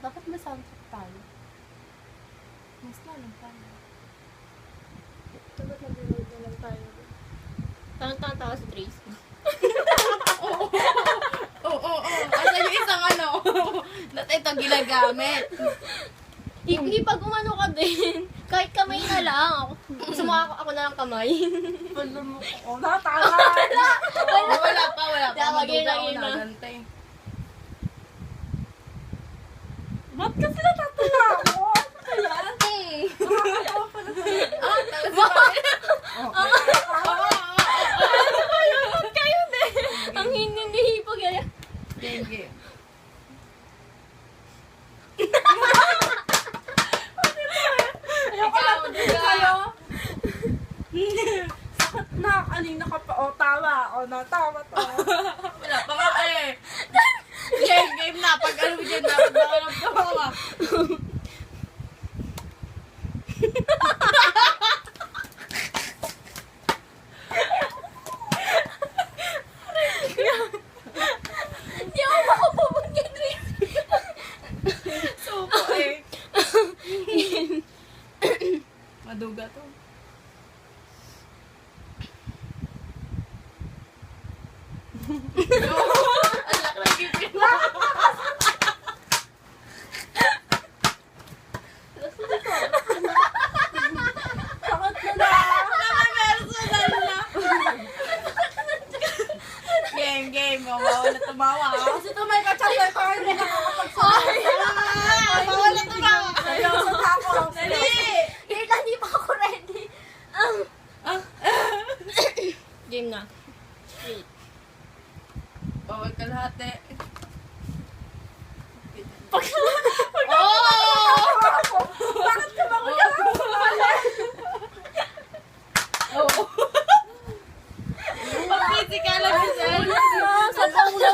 Dapat may soundtrack tayo. Mas na lang tayo. Dapat nag-reload na lang tayo. Tawang-tawa si Tracy. Oo. Asa yung isang ano? Ito ginagamit. Pag umano ka din, kahit kamay na lang. Sumaka ako na lang kamay. Pwede mo ko. Natama! Wala pa. Tama, Maduga gina. na gante. Ba't ka sila tatala ako? Ano kaya? Nakakatawa pala sila. Ba't kayo din? Ang hindi po gaya. Game. Ikaw, kayo. Sakit na. Kanina ka pa. O, tawa. O, natawa to. Wala pa nga eh. Game na. Pag ano dyan na. Pag nakalap ka ba? Hindi ako makapabot kay Tracy. Suko eh. Maduga to. Alak na gipin mo. Sakit na na. Personal na. Game. Mawawala tumawa. Kasi tumay